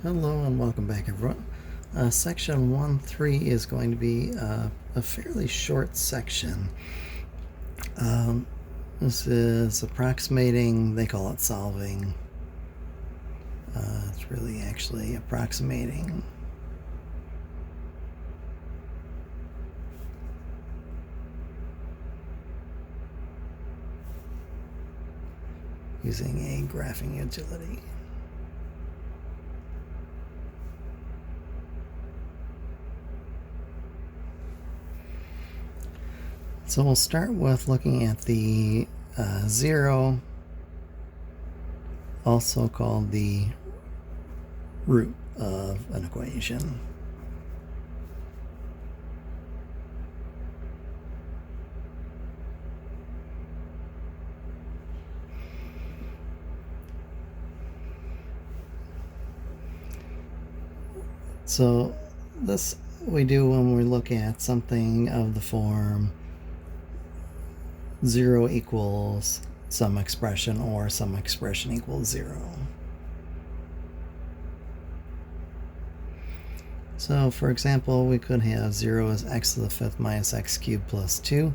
Hello and welcome back, everyone. Section 1.3 is going to be a fairly short section. This is approximating, they call it solving. It's really actually approximating. Using a graphing utility. So we'll start with looking at the zero, also called the root of an equation. So this we do when we look at something of the form 0 equals some expression or some expression equals 0. So for example, we could have 0 as x to the 5th minus x cubed plus 2.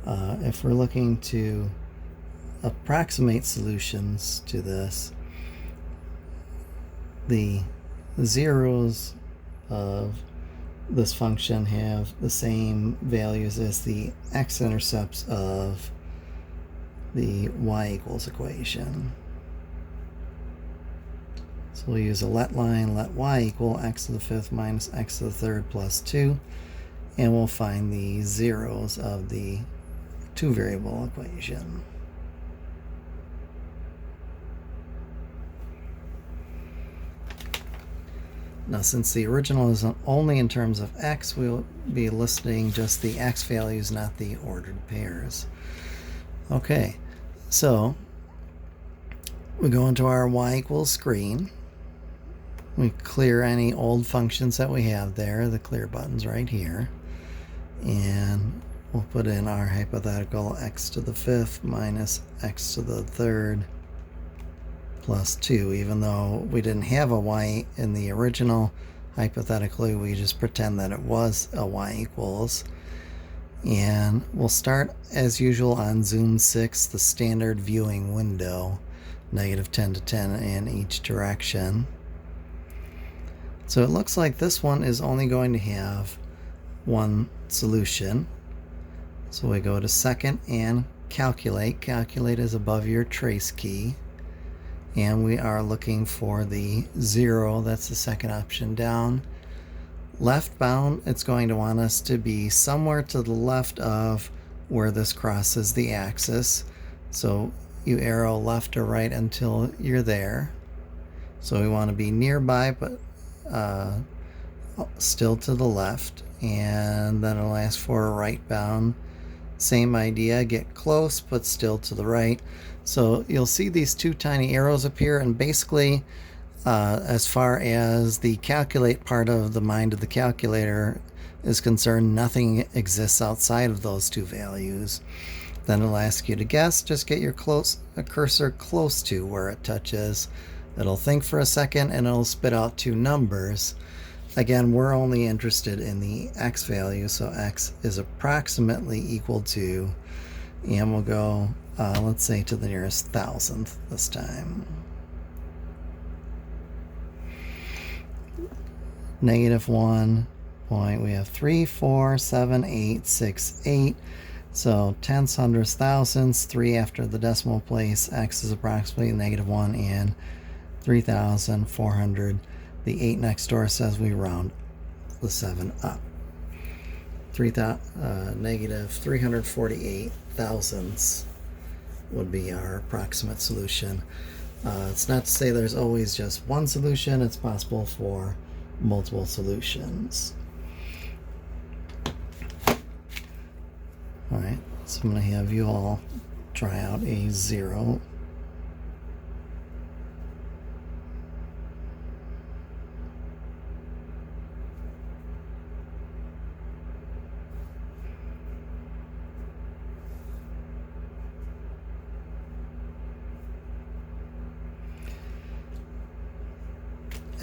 If we're looking to approximate solutions to this, the zeros of this function have the same values as the x-intercepts of the y equals equation. So we'll use a let line, let y equal x to the 5th minus x to the 3rd plus 2, and we'll find the zeros of the two-variable equation. Now, since the original is only in terms of x, we'll be listing just the x values, not the ordered pairs. Okay, so we go into our y equals screen. We clear any old functions that we have there, the clear button's right here. And we'll put in our hypothetical x to the 5th minus x to the 3rd plus 2, even though we didn't have a y in the original. Hypothetically, we just pretend that it was a y equals. And we'll start as usual on zoom 6, the standard viewing window, -10 to 10 in each direction. So it looks like this one is only going to have one solution. So we go to second and calculate. Calculate is above your trace key. And we are looking for the 0. That's the second option down. Left bound, it's going to want us to be somewhere to the left of where this crosses the axis. So you arrow left or right until you're there. So we want to be nearby, but still to the left. And then it'll ask for a right bound. Same idea, get close, but still to the right. So you'll see these two tiny arrows appear, and basically, as far as the calculate part of the mind of the calculator is concerned, nothing exists outside of those two values. Then it'll ask you to guess. Just get your cursor close to where it touches. It'll think for a second, and it'll spit out two numbers. Again, we're only interested in the x value, so x is approximately equal to, and we'll go, let's say, to the nearest thousandth this time. -1 point, we have 3, 4, 7, 8, 6, 8. So tenths, hundredths, thousandths, 3 after the decimal place. X is approximately -1 and 3,400. The 8 next door says we round the 7 up. -348 thousandths would be our approximate solution. It's not to say there's always just one solution. It's possible for multiple solutions. All right, so I'm going to have you all try out a 0.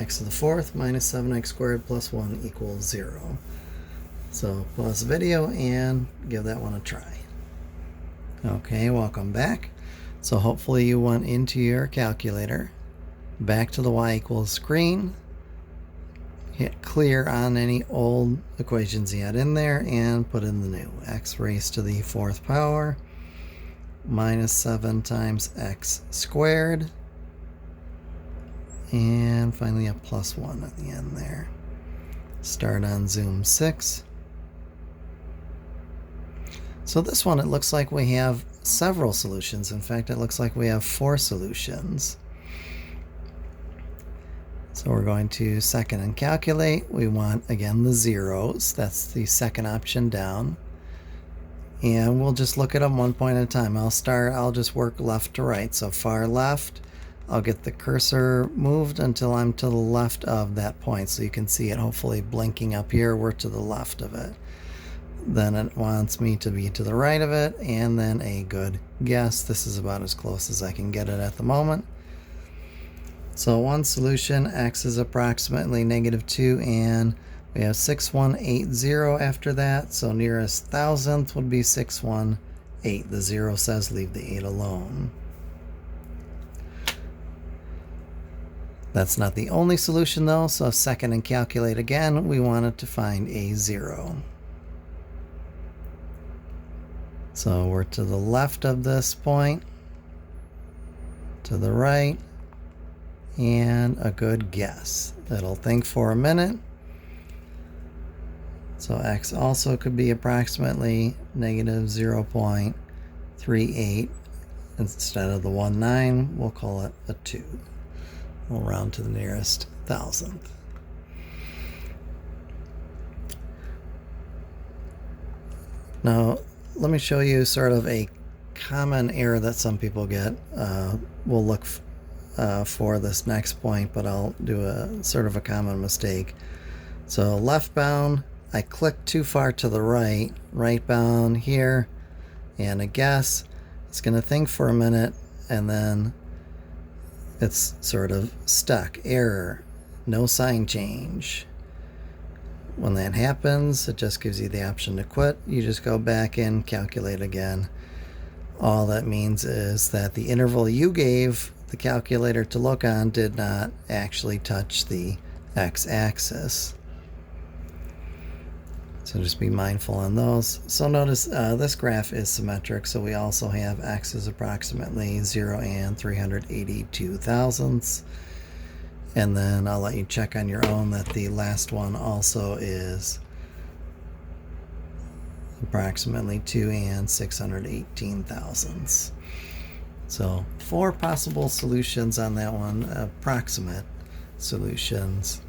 x to the fourth minus 7x squared plus 1 equals 0. So pause the video and give that one a try. Okay, welcome back. So hopefully you went into your calculator, back to the y equals screen, hit clear on any old equations you had in there, and put in the new. X raised to the fourth power minus 7 times x squared, and finally a plus 1 at the end there. Start on zoom 6. So this one, it looks like we have several solutions. In fact, it looks like we have 4 solutions. So we're going to second and calculate. We want, again, the zeros. That's the second option down. And we'll just look at them one point at a time. I'll just work left to right. So far left, I'll get the cursor moved until I'm to the left of that point. So you can see it hopefully blinking up here. We're to the left of it. Then it wants me to be to the right of it, and then a good guess. This is about as close as I can get it at the moment. So one solution, x is approximately -2, and we have 6180 after that. So nearest thousandth would be 618. The 0 says leave the 8 alone. That's not the only solution though, so second and calculate again. We wanted to find a 0. So we're to the left of this point, to the right, and a good guess. It'll think for a minute. So x also could be approximately -0.38. Instead of the 19, we'll call it a 2. We'll round to the nearest thousandth. Now, let me show you sort of a common error that some people get. We'll look for this next point, but I'll do a sort of a common mistake. So left bound, I click too far to the right. Right bound here, and a guess. It's going to think for a minute, and then it's sort of stuck. Error, no sign change. When that happens, it just gives you the option to quit. You just go back and calculate again. All that means is that the interval you gave the calculator to look on did not actually touch the x-axis. So just be mindful on those. So notice this graph is symmetric, so we also have x is approximately 0 and 382 thousandths. And then I'll let you check on your own that the last one also is approximately 2 and 618 thousandths. So 4 possible solutions on that one, approximate solutions.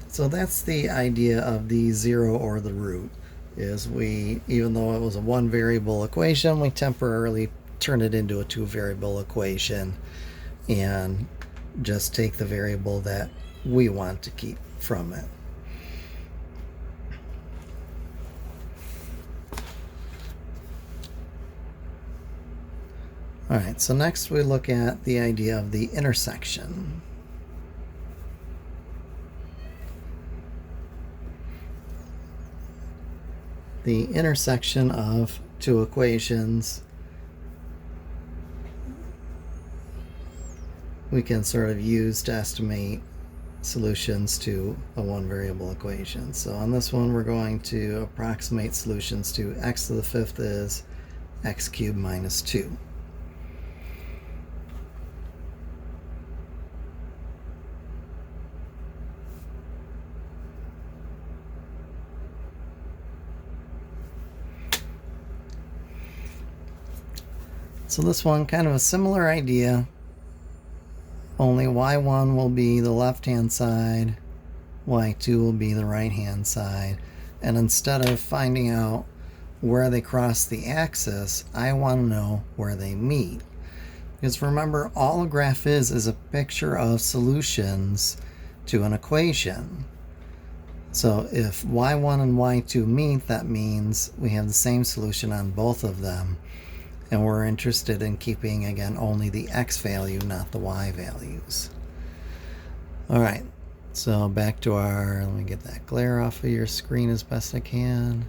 So that's the idea of the 0 or the root, is even though it was a 1 variable equation, we temporarily turn it into a 2 variable equation and just take the variable that we want to keep from it. All right, so next we look at the idea of the intersection. The intersection of 2 equations we can sort of use to estimate solutions to a 1 variable equation. So on this one, we're going to approximate solutions to x to the 5th is x cubed minus 2. So this one, kind of a similar idea, only y1 will be the left-hand side, y2 will be the right-hand side. And instead of finding out where they cross the axis, I want to know where they meet. Because remember, all a graph is a picture of solutions to an equation. So if y1 and y2 meet, that means we have the same solution on both of them. And we're interested in keeping, again, only the x value, not the y values. All right, so back to our, let me get that glare off of your screen as best I can.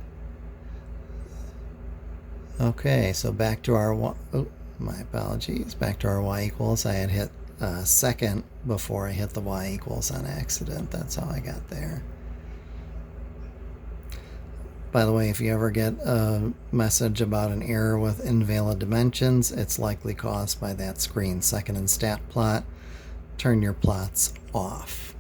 Okay, so back to our, oh, my apologies, back to our y equals. I had hit second before I hit the y equals on accident. That's how I got there. By the way, if you ever get a message about an error with invalid dimensions, it's likely caused by that screen. Second and stat plot, turn your plots off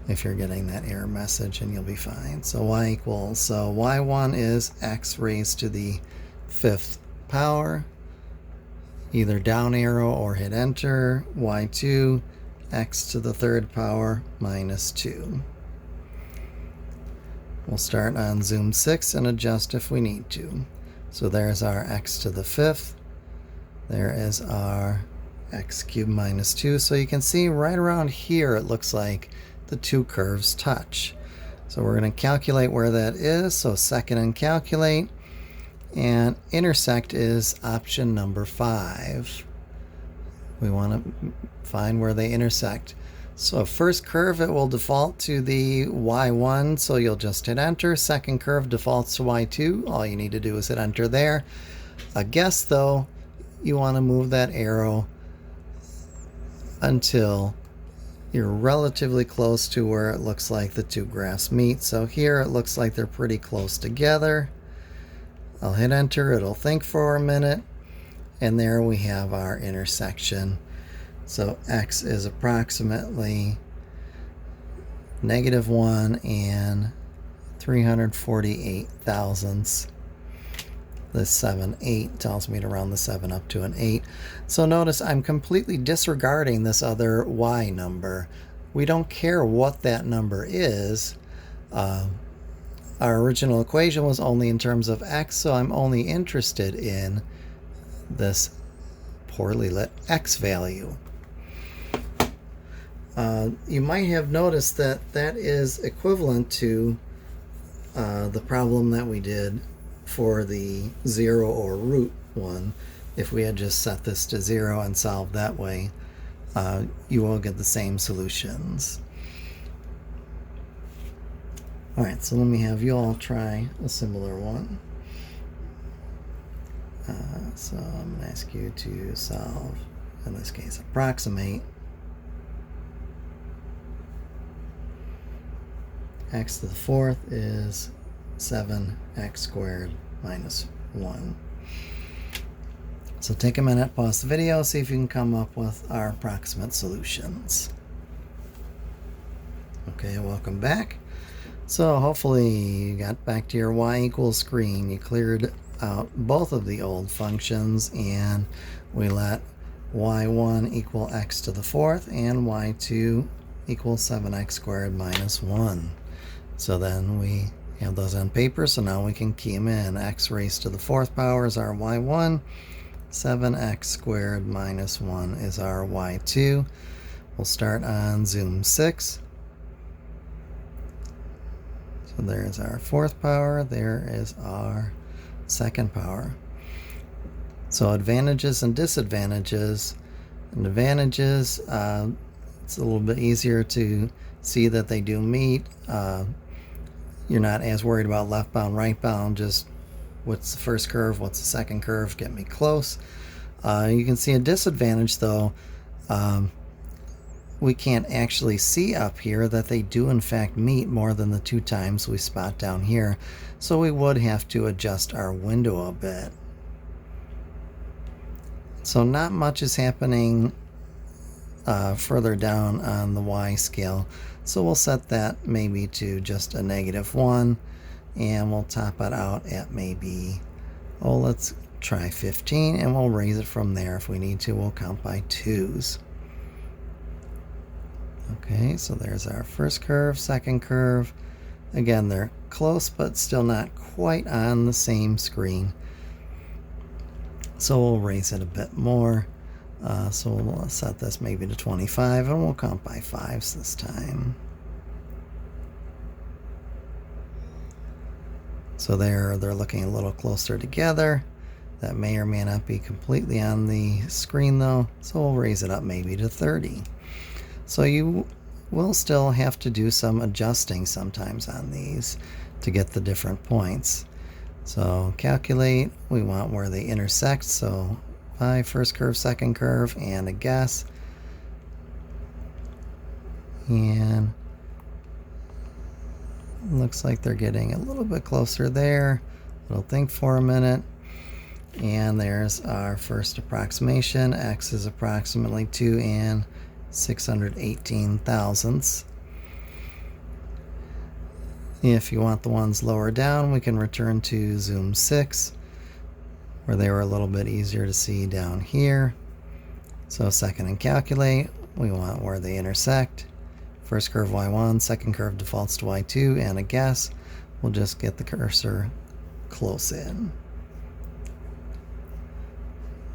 if you're getting that error message, and you'll be fine. So y equals, so y1 is x raised to the 5th power. Either down arrow or hit enter. Y2, x to the 3rd power minus 2. We'll start on zoom 6 and adjust if we need to. So there's our x to the 5th. There is our x cubed minus 2. So you can see right around here it looks like the two curves touch. So we're going to calculate where that is. So second and calculate. And intersect is option number 5. We want to find where they intersect. So first curve, it will default to the y1, so you'll just hit enter. Second curve defaults to y2. All you need to do is hit enter there. A guess though, you want to move that arrow until you're relatively close to where it looks like the two graphs meet. So here it looks like they're pretty close together. I'll hit enter, it'll think for a minute, and there we have our intersection. So x is approximately -1 and 348 thousandths. This 7, 8 tells me to round the 7 up to an 8. So notice I'm completely disregarding this other y number. We don't care what that number is. Our original equation was only in terms of x, so I'm only interested in this poorly lit x value. You might have noticed that that is equivalent to the problem that we did for the 0 or root one. If we had just set this to 0 and solved that way, you will get the same solutions. Alright, so let me have you all try a similar one. So I'm going to ask you to solve, in this case, approximate x to the 4th is 7x squared minus 1. So take a minute, pause the video, see if you can come up with our approximate solutions. Okay, welcome back. So hopefully you got back to your y equals screen. You cleared out both of the old functions, and we let y1 equal x to the 4th and y2 equals 7x squared minus 1. So then we have those on paper, so now we can key them in. X raised to the 4th power is our y1. 7x squared minus 1 is our y2. We'll start on zoom 6. So there's our 4th power. There is our 2nd power. So advantages and disadvantages. And advantages, it's a little bit easier to see that they do meet. You're not as worried about left bound, right bound, just what's the first curve, what's the second curve, get me close. You can see a disadvantage though, we can't actually see up here that they do in fact meet more than the 2 times we spot down here. So we would have to adjust our window a bit. So not much is happening further down on the y scale. So we'll set that maybe to just a -1, and we'll top it out at maybe, oh, let's try 15, and we'll raise it from there. If we need to, we'll count by 2s. Okay, so there's our first curve, second curve. Again, they're close, but still not quite on the same screen. So we'll raise it a bit more. So we'll set this maybe to 25, and we'll count by 5s this time. So they're looking a little closer together. That may or may not be completely on the screen though, so we'll raise it up maybe to 30. So you we'll still have to do some adjusting sometimes on these to get the different points. So calculate, we want where they intersect, so first curve, second curve, and a guess. And looks like they're getting a little bit closer there. We'll think for a minute. And there's our first approximation. X is approximately 2 and 618 thousandths. If you want the ones lower down, we can return to zoom 6, where they were a little bit easier to see down here. So second and calculate, we want where they intersect. First curve y1, second curve defaults to y2, and a guess. We'll just get the cursor close in.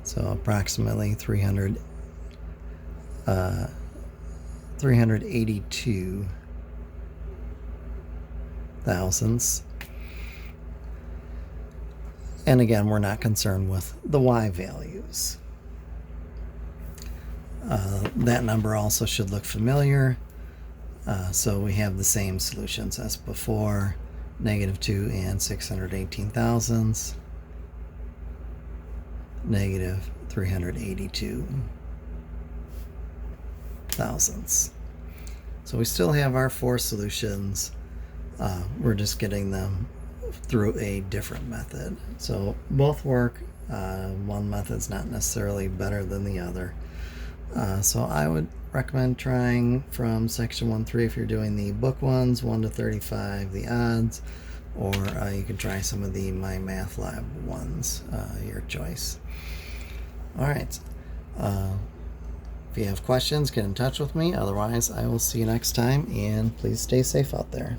So approximately 382 thousandths. And again, we're not concerned with the y values. That number also should look familiar. So we have the same solutions as before, -2 and 618 thousandths, -382 thousandths. So we still have our 4 solutions. We're just getting them through a different method. So both work. One method's not necessarily better than the other. So I would recommend trying from section 1.3 if you're doing the book ones, 1 to 35, the odds, or you can try some of the My Math Lab ones, your choice. All right. If you have questions, get in touch with me. Otherwise, I will see you next time, and please stay safe out there.